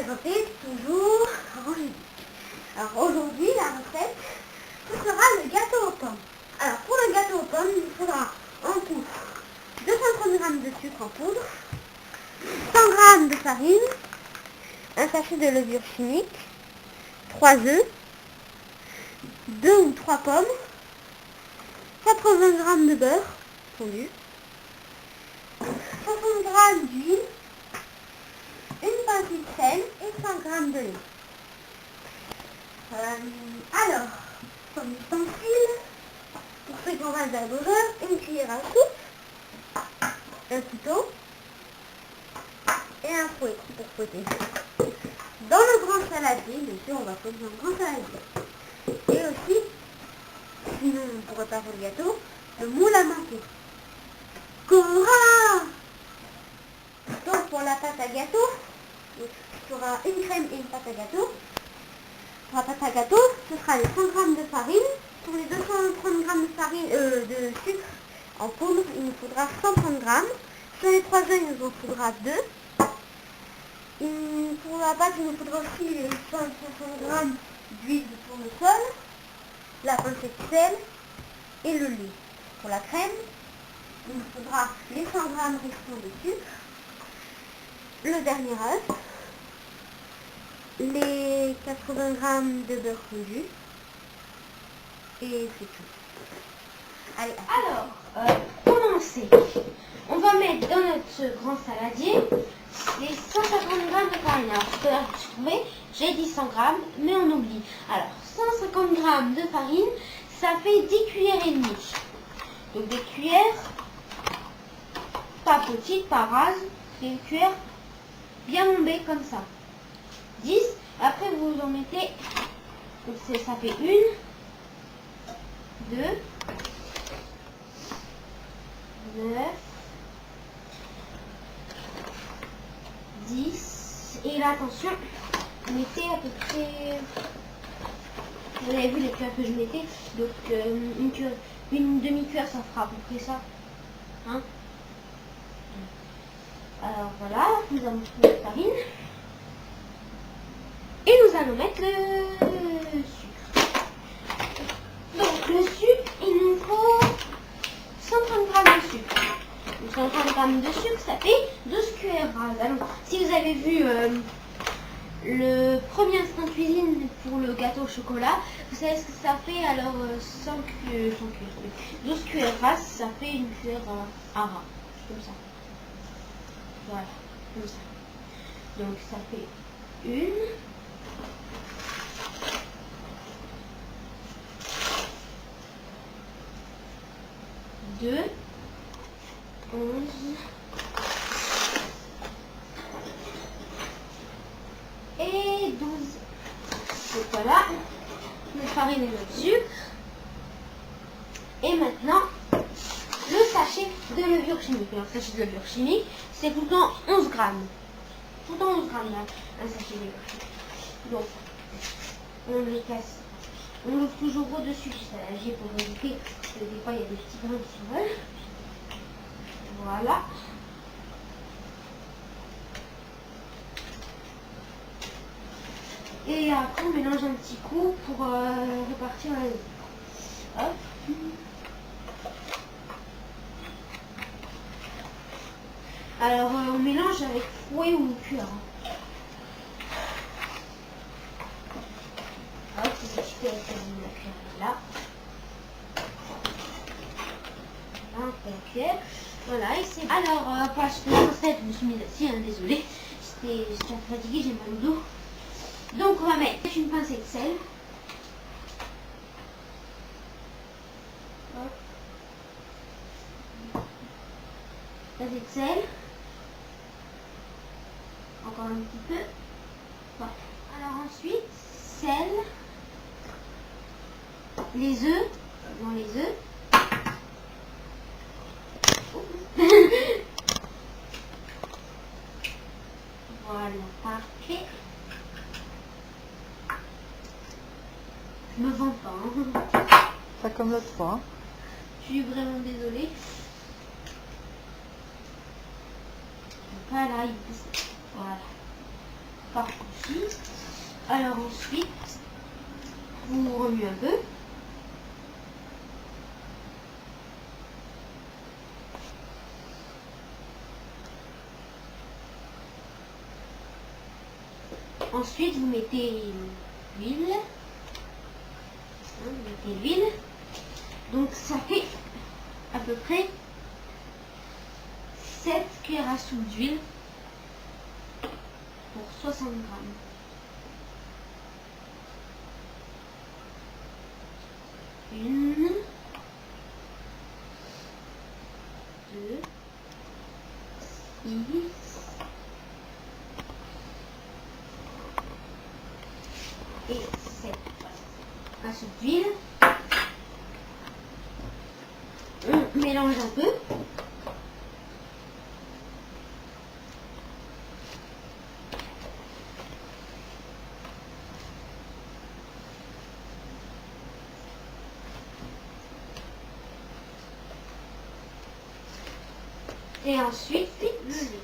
présenter toujours Angélique. Alors aujourd'hui, la recette, ce sera le gâteau aux pommes. Alors pour le gâteau aux pommes, il faudra en tout 230 g de sucre en poudre, 100 g de farine, un sachet de levure chimique, 3 œufs, 2 ou 3 pommes, 80 g de beurre fondu, 60 g d'huile, une pincée de sel et 100 g de lait. Alors, comme ustensile, pour faire un verre de beurre, une cuillère à soupe, un couteau et un fouet pour fouetter. Dans le grand saladier, bien sûr, on va poser un grand saladier. Et aussi, sinon on ne pourrait pas faire le gâteau, le moule à manteau. Cora! Donc pour la pâte à gâteau, il y aura une crème et une pâte à gâteau. Pour la pâte à gâteau, ce sera les 100 g de farine. Pour les 230 g de farine, de sucre en poudre, il nous faudra 130 g. Sur les 3 œufs, il nous en faudra 2. Pour la pâte, il nous faudra aussi les 160 g d'huile de tournesol, la pincée de sel et le lait. Pour la crème, il nous faudra les 100 g restants de sucre, le dernier œuf, les 80 g de beurre fondu, et c'est tout. Allez, alors, pour commencer, on va mettre dans notre grand saladier les 150 g de farine. Alors, tout à l'heure, vous trouvez, j'ai dit 100 g, mais on oublie. Alors, 150 g de farine, ça fait 10 cuillères et demie. Donc, des cuillères, pas petites, pas rases, des cuillères bien bombées comme ça. 10, après vous en mettez, donc ça fait 1, 2, 9, 10, et là attention, mettez à peu près, vous avez vu les cuillères que je mettais, donc une demi-cuillère ça fera à peu près ça, hein. Alors voilà, nous allons mettre la farine, et nous allons mettre le sucre. Donc le sucre, il nous faut 130 g de sucre. Donc 130 g de sucre, ça fait 12 cuillères rases. Alors, si vous avez vu le premier instant cuisine pour le gâteau au chocolat, vous savez ce que ça fait. Alors 12 cuillères rases, ça fait une cuillère à ras. Comme ça. Voilà, comme ça. Donc ça fait 1. 2, 11, et 12. Donc voilà, notre farine et notre sucre. Et maintenant, le sachet de levure chimique. Alors, le sachet de levure chimique, c'est tout le temps 11 g. Tout le temps 11 g, là, un sachet de levure chimique. Donc, on les casse. On l'ouvre toujours au-dessus du saladier pour éviter que des fois il y a des petits grains qui s'envolent. Voilà. Et après on mélange un petit coup pour repartir à la Hop. Alors on mélange avec fouet ou cuillère. Hop, je vais jeter la cuillère là. Là, on fait la cuillère. Voilà, et c'est... Alors, pour la recette, je me suis mise assis, hein, désolée. J'étais fatiguée, j'ai mal au dos. Donc, on va mettre une pincée de sel. Hop. Pincée de sel. Encore un petit peu. Voilà. Alors ensuite, sel. Les œufs. Dans les œufs. Voilà, parfait. Je me vends pas. Hein. Pas comme l'autre fois. Hein. Je suis vraiment désolée. Voilà, voilà. pas de souci. Alors ensuite, vous remuez un peu. Ensuite, vous mettez l'huile. Vous mettez l'huile. Donc ça fait à peu près 7 cuillères à soupe d'huile pour 60 grammes. Une, deux, six, et 7. À soupe d'huile. On mélange un peu. Et ensuite, le lait.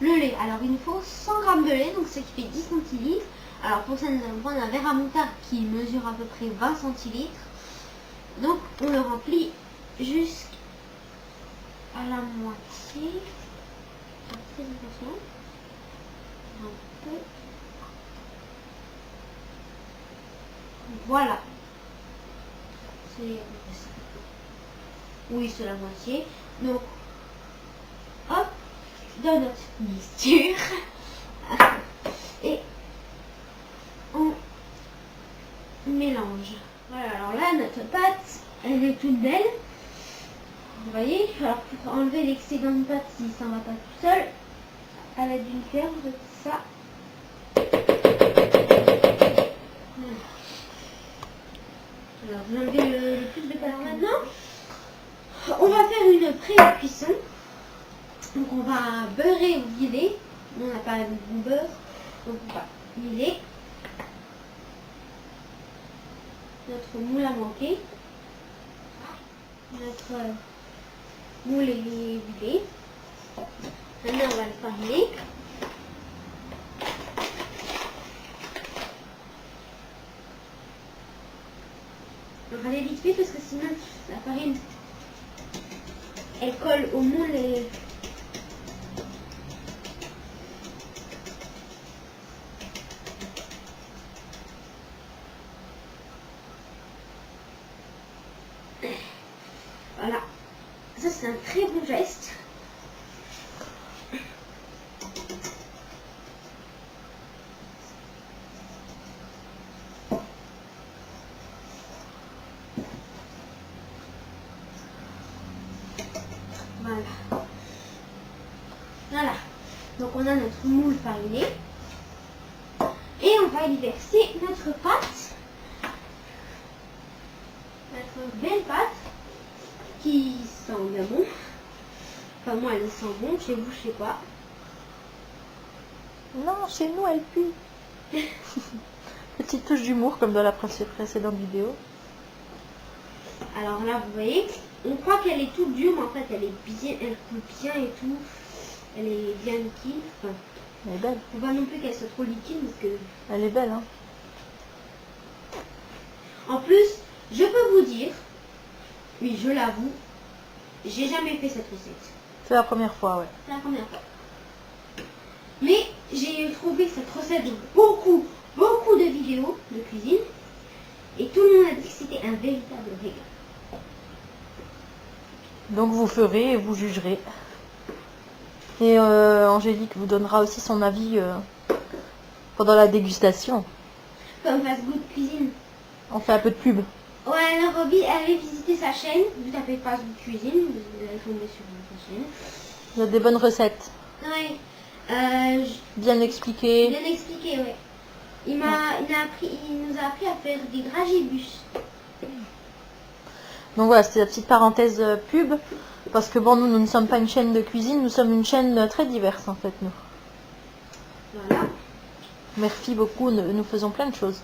Le lait. Alors, il nous faut 100 g de lait, donc ce qui fait 10 centilitres. Alors, pour ça, nous allons prendre un verre à moutarde qui mesure à peu près 20 centilitres. Donc, on le remplit jusqu'à la moitié. Très attention. Un peu. Voilà. C'est à peu près ça. Oui, c'est la moitié. Donc, hop, dans notre mixture. Et on mélange. Voilà, alors là, notre pâte, elle est toute belle. Vous voyez, alors pour enlever l'excédent de pâte, si ça ne va pas tout seul, à l'aide d'une cuillère, vous faites ça. Alors, vous enlevez le plus de pâte. Alors maintenant, on va faire une pré-cuisson. Donc on va beurrer ou huiler. Nous, on n'a pas le bon beurre, donc on va huiler. Notre moule à manquer. Notre moule est huilé. Maintenant, on va le fariner. On va aller vite fait parce que sinon la farine elle colle au moule et voilà. Ça c'est un très bon geste. Voilà. Voilà. Donc on a notre moule fariné. Et on va y verser notre pâte. Notre belle pâte. Qui sent bien bon. Enfin moi elle sent bon. Chez vous je sais pas. Non, chez nous, elle pue. Petite touche d'humour comme dans la précédente vidéo. Alors là vous voyez. On croit qu'elle est toute dure, mais en fait elle est bien, elle coule bien et tout. Elle est bien liquide. Enfin, Elle est belle. faut pas non plus qu'elle soit trop liquide parce que. Elle est belle, hein. En plus, je peux vous dire, oui je l'avoue, j'ai jamais fait cette recette. C'est la première fois, ouais. C'est la première fois. Mais j'ai trouvé cette recette dans beaucoup de vidéos de cuisine. Et tout le monde a dit que c'était un véritable régal. Donc vous ferez et vous jugerez. Et Angélique vous donnera aussi son avis pendant la dégustation. Comme Fast Good Cuisine. On fait un peu de pub. Ouais, alors Roby, allez visiter sa chaîne. Vous tapez Fast Good Cuisine, vous allez tomber sur sa chaîne. Il y a des bonnes recettes. Ouais. Bien expliquées. Bien expliqué, ouais. Il nous a appris à faire des dragibus. Donc voilà, c'était la petite parenthèse pub. Parce que bon, nous ne sommes pas une chaîne de cuisine, nous sommes une chaîne très diverse en fait, nous. Voilà. Merci beaucoup, nous faisons plein de choses.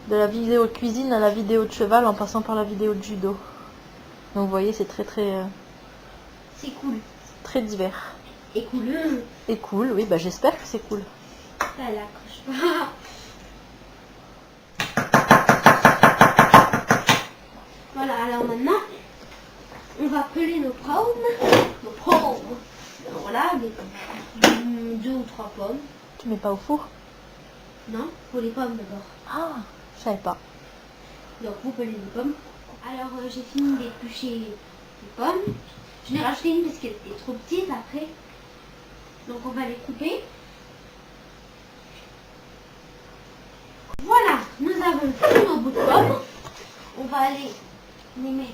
De la vidéo de cuisine à la vidéo de cheval en passant par la vidéo de judo. Donc vous voyez, c'est très C'est cool. très divers. Et cool. Et cool, oui, bah j'espère que c'est cool. Elle accroche pas. Voilà, alors maintenant, on va peler nos pommes. Voilà, 2 ou 3 pommes. Tu mets pas au four? Non, pour les pommes d'abord. Ah, je savais pas. Donc vous pelez les pommes. Alors j'ai fini d'éplucher les pommes. Je n'ai racheté une parce qu'elle était trop petite après. Donc on va les couper. Voilà, nous avons tous nos bouts de pommes. On va aller les mettre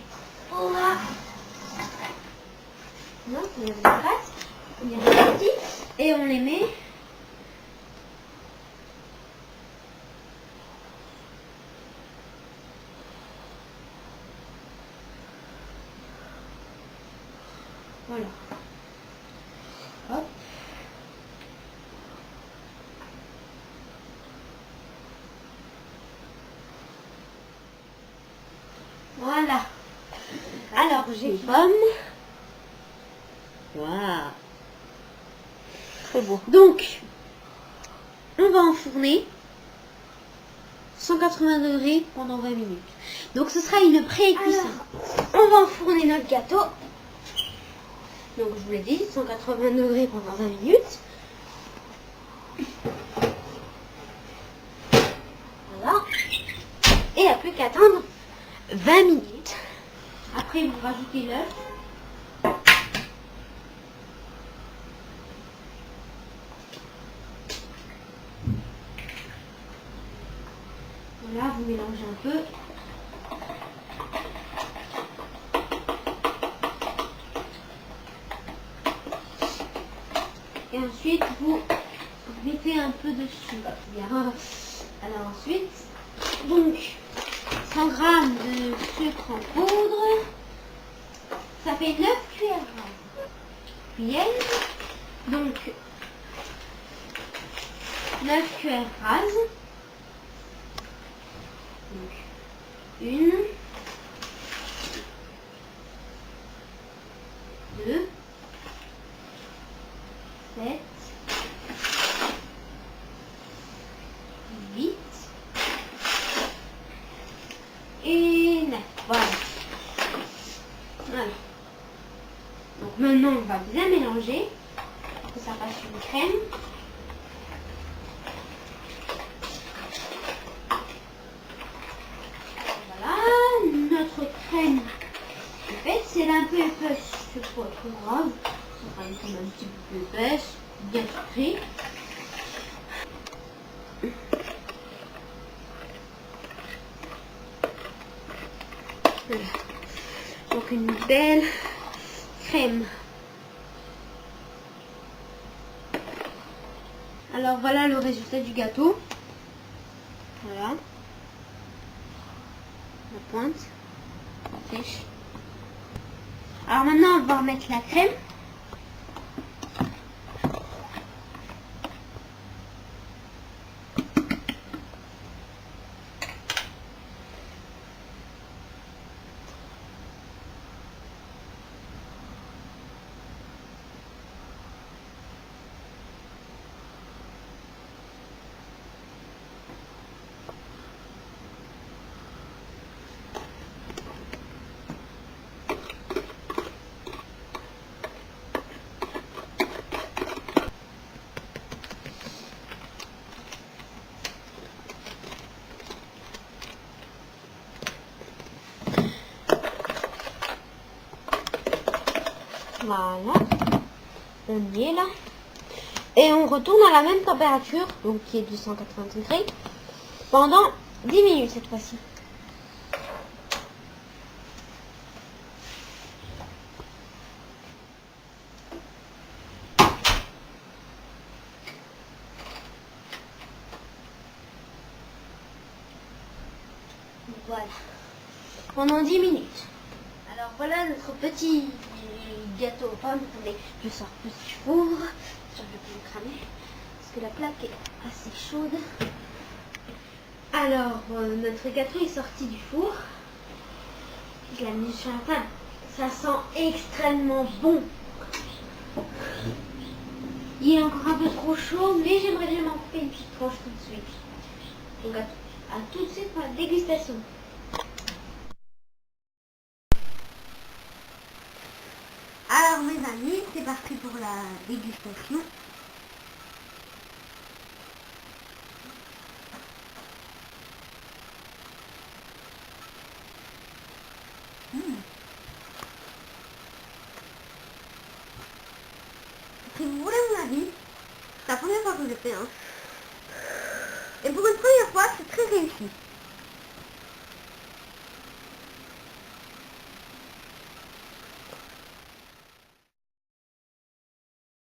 là. Non, c'est les pâtes. On les répartit et on les met. Voilà. Hop. Voilà. Alors, j'ai les pommes. Voilà. Très beau. Donc, on va enfourner 180 degrés pendant 20 minutes. Donc, ce sera une pré-cuisson. On va enfourner notre gâteau. Donc, je vous l'ai dit, 180 degrés pendant 20 minutes. Voilà. Et il n'y a plus qu'à attendre 20 minutes. Après, vous rajoutez l'œuf. Voilà, vous mélangez un peu. Et ensuite, vous mettez un peu dessus. Bien. Alors ensuite, donc, 100 g de sucre en poudre. Ça fait 9 cuillères. Donc, 9 cuillères rases. Donc, 1, 2, 7, 8 et 9. Voilà. Voilà. Donc maintenant, on va bien mélanger pour que ça fasse une crème. Voilà, notre crème est faite. Si elle est un peu épaisse, c'est pas trop grave. Ça sera une crème un petit peu épaisse, bien sucrée. Voilà. Donc une belle crème. Alors voilà le résultat du gâteau. Voilà. La pointe. Sèche. Alors maintenant on va remettre la crème. Voilà, on y est là. Et on retourne à la même température, donc qui est de 180 degrés, pendant 10 minutes cette fois-ci. Voilà, pendant 10 minutes. Alors voilà notre petit gâteau aux pommes. Attendez, je sors plus du four. Je vais le cramer parce que la plaque est assez chaude. Alors notre gâteau est sorti du four. Je l'ai mis sur la table. Ça sent extrêmement bon. Il est encore un peu trop chaud, mais j'aimerais bien m'en couper une petite tranche tout de suite. Donc à tout de suite pour la dégustation. Alors mes amis, c'est parti pour la dégustation. Si vous voulez mon avis, c'est la première fois que je le fais. Et pour une première fois, c'est très réussi.